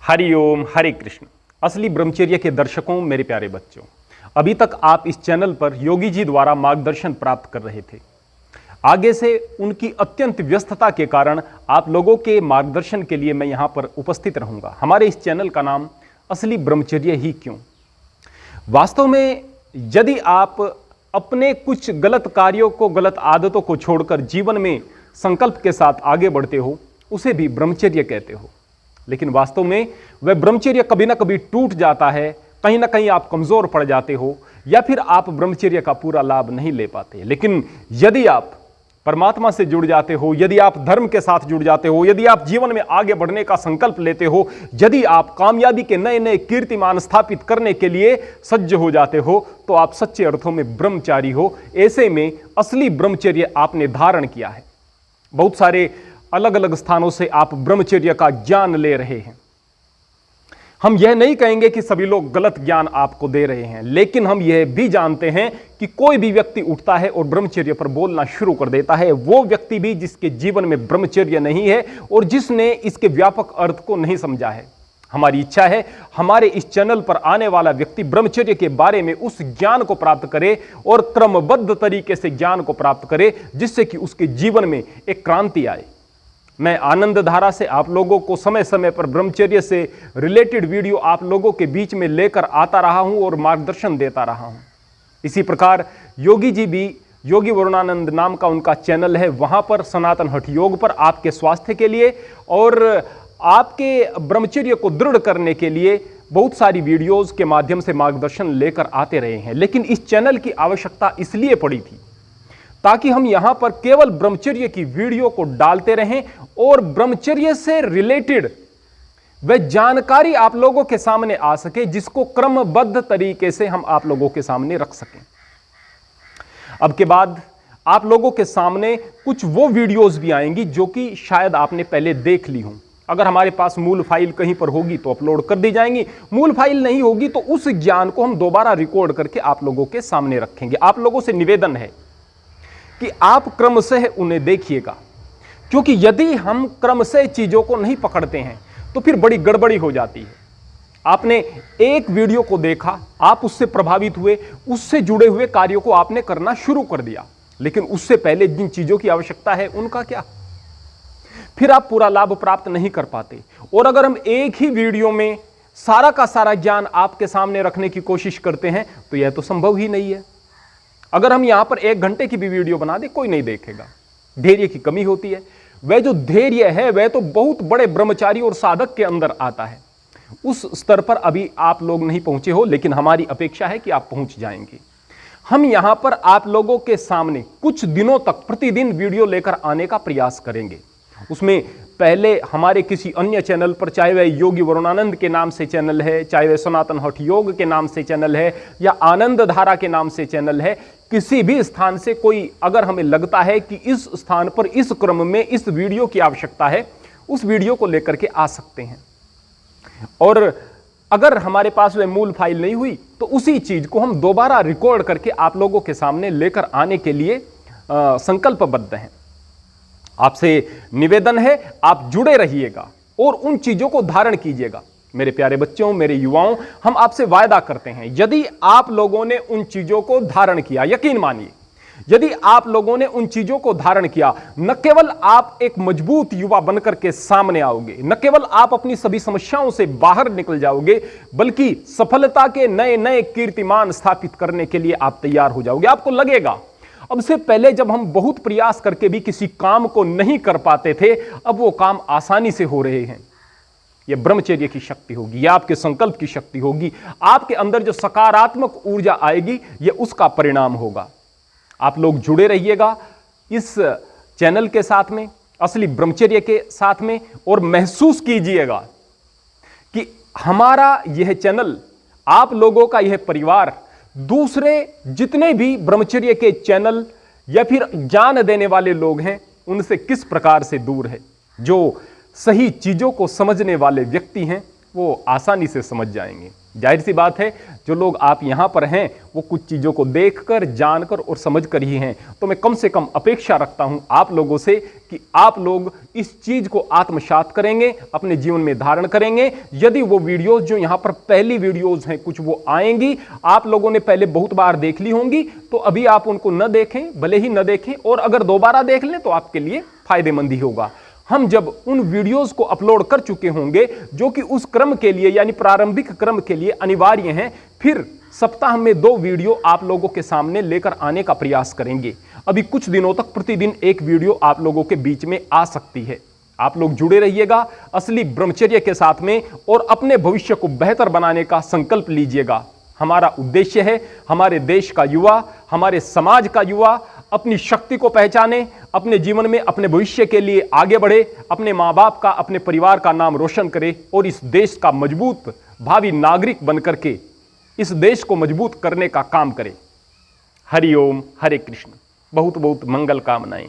हरिओम हरे कृष्ण। असली ब्रह्मचर्य के दर्शकों, मेरे प्यारे बच्चों, अभी तक आप इस चैनल पर योगी जी द्वारा मार्गदर्शन प्राप्त कर रहे थे। आगे से उनकी अत्यंत व्यस्तता के कारण आप लोगों के मार्गदर्शन के लिए मैं यहां पर उपस्थित रहूंगा। हमारे इस चैनल का नाम असली ब्रह्मचर्य ही क्यों। वास्तव में यदि आप अपने कुछ गलत कार्यों को, गलत आदतों को छोड़कर जीवन में संकल्प के साथ आगे बढ़ते हो, उसे भी ब्रह्मचर्य कहते हो। लेकिन वास्तव में वह ब्रह्मचर्य कभी ना कभी टूट जाता है, कहीं ना कहीं आप कमजोर पड़ जाते हो, या फिर आप ब्रह्मचर्य का पूरा लाभ नहीं ले पाते। लेकिन यदि आप परमात्मा से जुड़ जाते हो, यदि आप धर्म के साथ जुड़ जाते हो, यदि आप जीवन में आगे बढ़ने का संकल्प लेते हो, यदि आप कामयाबी के नए नए कीर्तिमान स्थापित करने के लिए सज्ज हो जाते हो, तो आप सच्चे अर्थों में ब्रह्मचारी हो। ऐसे में असली ब्रह्मचर्य आपने धारण किया है। बहुत सारे अलग अलग स्थानों से आप ब्रह्मचर्य का ज्ञान ले रहे हैं। हम यह नहीं कहेंगे कि सभी लोग गलत ज्ञान आपको दे रहे हैं, लेकिन हम यह भी जानते हैं कि कोई भी व्यक्ति उठता है और ब्रह्मचर्य पर बोलना शुरू कर देता है, वो व्यक्ति भी जिसके जीवन में ब्रह्मचर्य नहीं है और जिसने इसके व्यापक अर्थ को नहीं समझा है। हमारी इच्छा है हमारे इस चैनल पर आने वाला व्यक्ति ब्रह्मचर्य के बारे में उस ज्ञान को प्राप्त करे और क्रमबद्ध तरीके से ज्ञान को प्राप्त करे, जिससे कि उसके जीवन में एक क्रांति आए। मैं आनंद धारा से आप लोगों को समय समय पर ब्रह्मचर्य से रिलेटेड वीडियो आप लोगों के बीच में लेकर आता रहा हूं और मार्गदर्शन देता रहा हूं। इसी प्रकार योगी जी भी, योगी वरुणानंद नाम का उनका चैनल है, वहां पर सनातन हठ योग पर आपके स्वास्थ्य के लिए और आपके ब्रह्मचर्य को दृढ़ करने के लिए बहुत सारी वीडियोज के माध्यम से मार्गदर्शन लेकर आते रहे हैं। लेकिन इस चैनल की आवश्यकता इसलिए पड़ी थी ताकि हम यहां पर केवल ब्रह्मचर्य की वीडियो को डालते रहें और ब्रह्मचर्य से रिलेटेड वह जानकारी आप लोगों के सामने आ सके, जिसको क्रमबद्ध तरीके से हम आप लोगों के सामने रख सकें। अब के बाद आप लोगों के सामने कुछ वो वीडियोस भी आएंगी जो कि शायद आपने पहले देख ली हों। अगर हमारे पास मूल फाइल कहीं पर होगी तो अपलोड कर दी जाएंगी, मूल फाइल नहीं होगी तो उस ज्ञान को हम दोबारा रिकॉर्ड करके आप लोगों के सामने रखेंगे। आप लोगों से निवेदन है कि आप क्रमशः उन्हें देखिएगा, क्योंकि यदि हम क्रमशः चीजों को नहीं पकड़ते हैं तो फिर बड़ी गड़बड़ी हो जाती है। आपने एक वीडियो को देखा, आप उससे प्रभावित हुए, उससे जुड़े हुए कार्यों को आपने करना शुरू कर दिया, लेकिन उससे पहले जिन चीजों की आवश्यकता है उनका क्या, फिर आप पूरा लाभ प्राप्त नहीं कर पाते। और अगर हम एक ही वीडियो में सारा का सारा ज्ञान आपके सामने रखने की कोशिश करते हैं तो यह तो संभव ही नहीं है। अगर हम यहां पर 1 घंटे की भी वीडियो बना दे, कोई नहीं देखेगा। धैर्य की कमी होती है। वह जो धैर्य है वह तो बहुत बड़े ब्रह्मचारी और साधक के अंदर आता है। उस स्तर पर अभी आप लोग नहीं पहुंचे हो, लेकिन हमारी अपेक्षा है कि आप पहुंच जाएंगे। हम यहां पर आप लोगों के सामने कुछ दिनों तक प्रतिदिन वीडियो लेकर आने का प्रयास करेंगे। उसमें पहले हमारे किसी अन्य चैनल पर, चाहे वह योगी वरुणानंद के नाम से चैनल है, चाहे वह सनातन हठ योग के नाम से चैनल है, या आनंद धारा के नाम से चैनल है, किसी भी स्थान से कोई अगर हमें लगता है कि इस स्थान पर इस क्रम में इस वीडियो की आवश्यकता है, उस वीडियो को लेकर के आ सकते हैं। और अगर हमारे पास वह मूल फाइल नहीं हुई तो उसी चीज को हम दोबारा रिकॉर्ड करके आप लोगों के सामने लेकर आने के लिए संकल्पबद्ध हैं। आपसे निवेदन है आप जुड़े रहिएगा और उन चीजों को धारण कीजिएगा। मेरे प्यारे बच्चों, मेरे युवाओं, हम आपसे वायदा करते हैं, यदि आप लोगों ने उन चीजों को धारण किया, यकीन मानिए, यदि आप लोगों ने उन चीजों को धारण किया, न केवल आप एक मजबूत युवा बनकर के सामने आओगे, न केवल आप अपनी सभी समस्याओं से बाहर निकल जाओगे, बल्कि सफलता के नए नए कीर्तिमान स्थापित करने के लिए आप तैयार हो जाओगे। आपको लगेगा अब से पहले जब हम बहुत प्रयास करके भी किसी काम को नहीं कर पाते थे, अब वो काम आसानी से हो रहे हैं। यह ब्रह्मचर्य की शक्ति होगी, यह आपके संकल्प की शक्ति होगी। आपके अंदर जो सकारात्मक ऊर्जा आएगी, यह उसका परिणाम होगा। आप लोग जुड़े रहिएगा इस चैनल के साथ में, असली ब्रह्मचर्य के साथ में, और महसूस कीजिएगा कि हमारा यह चैनल, आप लोगों का यह परिवार दूसरे जितने भी ब्रह्मचर्य के चैनल या फिर ज्ञान देने वाले लोग हैं उनसे किस प्रकार से दूर है। जो सही चीजों को समझने वाले व्यक्ति हैं वो आसानी से समझ जाएंगे। जाहिर सी बात है, जो लोग आप यहाँ पर हैं वो कुछ चीज़ों को देखकर, जानकर और समझकर ही हैं। तो मैं कम से कम अपेक्षा रखता हूँ आप लोगों से कि आप लोग इस चीज़ को आत्मसात करेंगे, अपने जीवन में धारण करेंगे। यदि वो वीडियोस जो यहाँ पर पहली वीडियोस हैं कुछ वो आएंगी, आप लोगों ने पहले बहुत बार देख ली होंगी, तो अभी आप उनको न देखें, भले ही न देखें, और अगर दोबारा देख लें तो आपके लिए फायदेमंद ही होगा। हम जब उन वीडियोस को अपलोड कर चुके होंगे जो कि उस क्रम के लिए यानी प्रारंभिक क्रम के लिए अनिवार्य हैं, फिर सप्ताह में 2 वीडियो आप लोगों के सामने लेकर आने का प्रयास करेंगे। अभी कुछ दिनों तक प्रतिदिन एक वीडियो आप लोगों के बीच में आ सकती है। आप लोग जुड़े रहिएगा असली ब्रह्मचर्य के साथ में और अपने भविष्य को बेहतर बनाने का संकल्प लीजिएगा। हमारा उद्देश्य है हमारे देश का युवा, हमारे समाज का युवा अपनी शक्ति को पहचाने, अपने जीवन में अपने भविष्य के लिए आगे बढ़े, अपने माँ बाप का, अपने परिवार का नाम रोशन करे और इस देश का मजबूत भावी नागरिक बनकर के इस देश को मजबूत करने का काम करे। हरि ओम, हरे कृष्ण। बहुत बहुत मंगल कामनाएं।